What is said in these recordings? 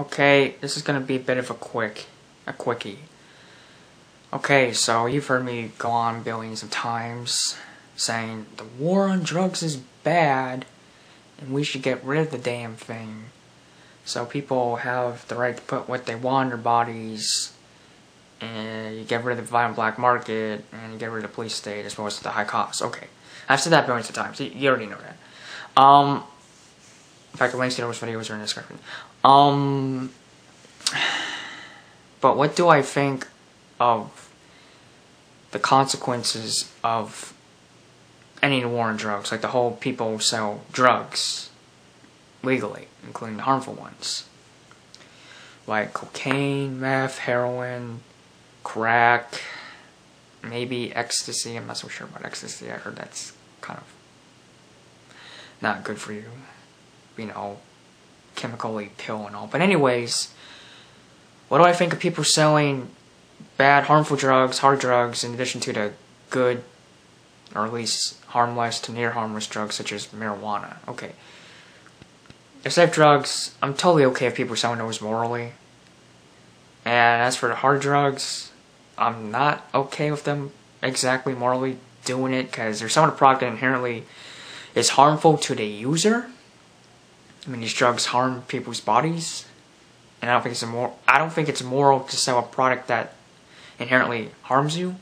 Okay, this is gonna be a bit of a quickie. Okay, so you've heard me go on billions of times saying the war on drugs is bad and we should get rid of the damn thing. So people have the right to put what they want in their bodies, and you get rid of the violent black market, and you get rid of the police state as well as the high costs. Okay, I've said that billions of times. You already know that. In fact, the links to those videos are in the description. But what do I think of the consequences of ending the war on drugs? Like the whole people sell drugs legally, including the harmful ones. Like cocaine, meth, heroin, crack, maybe ecstasy. I'm not so sure about ecstasy. I heard that's kind of not good for you. You know, chemically pill and all. But anyways, what do I think of people selling bad, harmful drugs, hard drugs, in addition to the good, or at least harmless to near harmless drugs such as marijuana? Okay. The safe drugs, I'm totally okay if people are selling those morally. And as for the hard drugs, I'm not okay with them exactly morally doing it, because they're selling a product that inherently is harmful to the user. I mean, these drugs harm people's bodies, and I don't think it's immoral to sell a product that inherently harms you.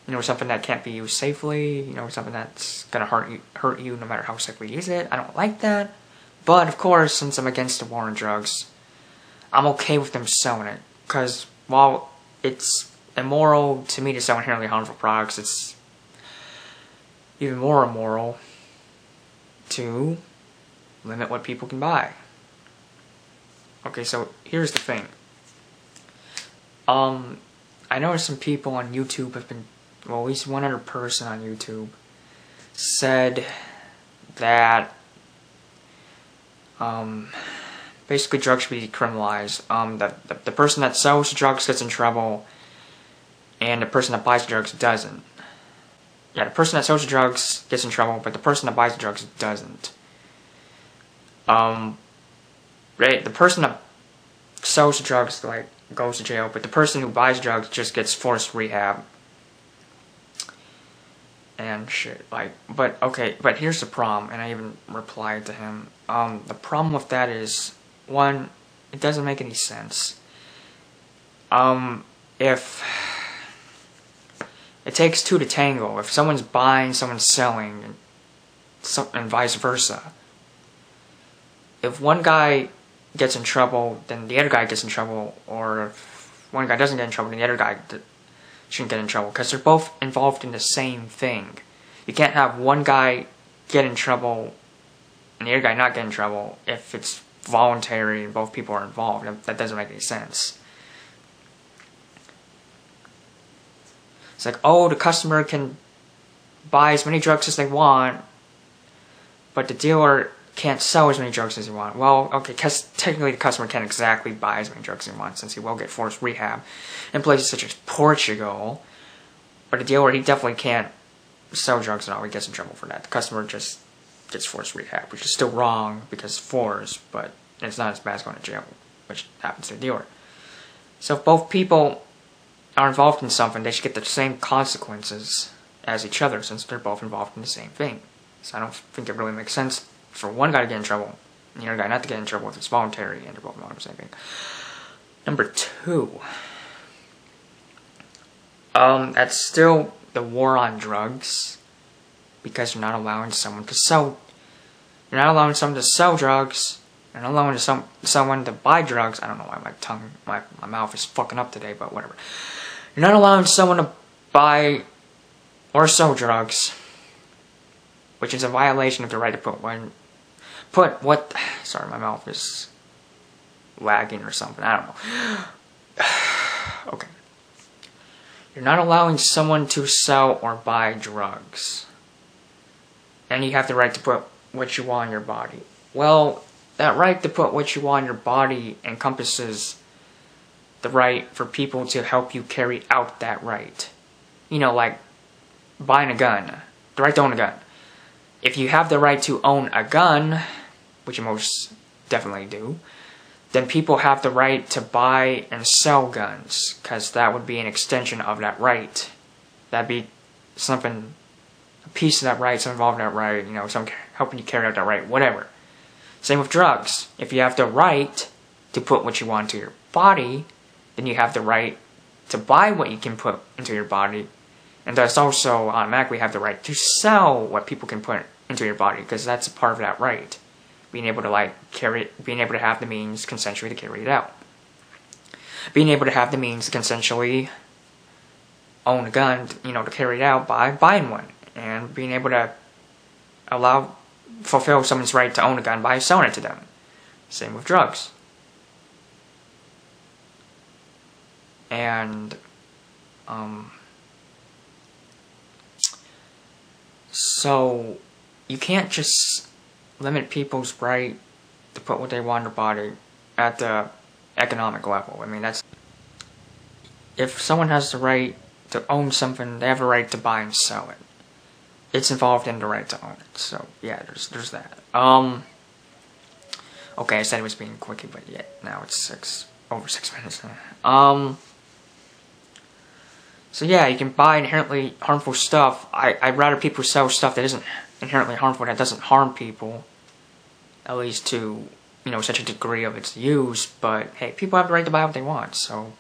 You know, something that can't be used safely. You know, something that's gonna hurt you no matter how safely you use it. I don't like that. But of course, since I'm against the war on drugs, I'm okay with them selling it. Because while it's immoral to me to sell inherently harmful products, it's even more immoral to limit what people can buy. Okay, so here's the thing. I know some people on YouTube have been, well, at least one other person on YouTube said that basically drugs should be decriminalized. That the person that sells drugs gets in trouble, and the person that buys drugs doesn't. Yeah, the person that sells drugs gets in trouble, but the person that buys drugs doesn't. Right, the person that sells drugs, like, goes to jail, but the person who buys drugs just gets forced rehab. And shit, like, but here's the problem, and I even replied to him. The problem with that is, one, it doesn't make any sense. If it takes two to tango, if someone's buying, someone's selling, and vice versa. If one guy gets in trouble, then the other guy gets in trouble, or if one guy doesn't get in trouble, then the other guy shouldn't get in trouble, because they're both involved in the same thing. You can't have one guy get in trouble and the other guy not get in trouble if it's voluntary and both people are involved. That doesn't make any sense. It's like, oh, the customer can buy as many drugs as they want, but the dealer can't sell as many drugs as he wants. Well, okay, because technically the customer can't exactly buy as many drugs as he wants, since he will get forced rehab in places such as Portugal. But the dealer, he definitely can't sell drugs at all. He gets in trouble for that. The customer just gets forced rehab, which is still wrong because it's forced, but it's not as bad as going to jail, which happens to the dealer. So if both people are involved in something, they should get the same consequences as each other, since they're both involved in the same thing. So I don't think it really makes sense for one guy to get in trouble and the other guy not to get in trouble if it's voluntary and they're both involved in the same thing. Number two, that's still the war on drugs, because you're not allowing someone to sell. You're not allowing someone to sell drugs. You're not allowing someone to buy drugs. I don't know why my mouth is fucking up today, but whatever. You're not allowing someone to buy or sell drugs, which is a violation of the right to sorry, my mouth is lagging or something, I don't know. Okay. You're not allowing someone to sell or buy drugs. And you have the right to put what you want in your body. Well, that right to put what you want in your body encompasses the right for people to help you carry out that right. You know, like buying a gun. The right to own a gun. If you have the right to own a gun, which you most definitely do, then people have the right to buy and sell guns, because that would be an extension of that right. That'd be something, a piece of that right, some involved in that right, you know, some helping you carry out that right, whatever. Same with drugs. If you have the right to put what you want into your body, then you have the right to buy what you can put into your body, and thus also automatically have the right to sell what people can put into your body, because that's a part of that right. Being able to being able to have the means consensually to carry it out. Being able to have the means to consensually own a gun, you know, to carry it out by buying one, and being able to fulfill someone's right to own a gun by selling it to them. Same with drugs. And so you can't just limit people's right to put what they want in their body at the economic level. I mean, that's, if someone has the right to own something, they have a right to buy and sell it. It's involved in the right to own it. So yeah, there's that. Okay, I said it was being quickie, but yeah, now it's over 6 minutes. So yeah, you can buy inherently harmful stuff. I'd rather people sell stuff that isn't inherently harmful, that doesn't harm people, at least to, you know, such a degree of its use. But hey, people have the right to buy what they want, so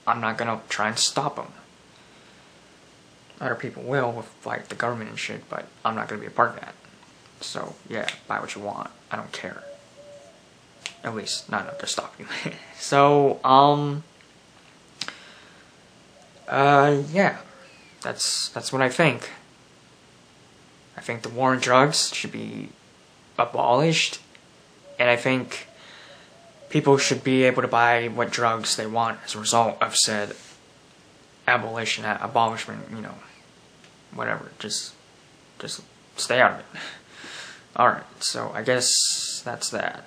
I'm not gonna try and stop them. Other people will with, like, the government and shit, but I'm not gonna be a part of that. So yeah, buy what you want. I don't care. At least not enough to stop you. So yeah, that's what I think. I think the war on drugs should be abolished, and I think people should be able to buy what drugs they want as a result of said abolishment, you know, whatever, just stay out of it. Alright, so I guess that's that.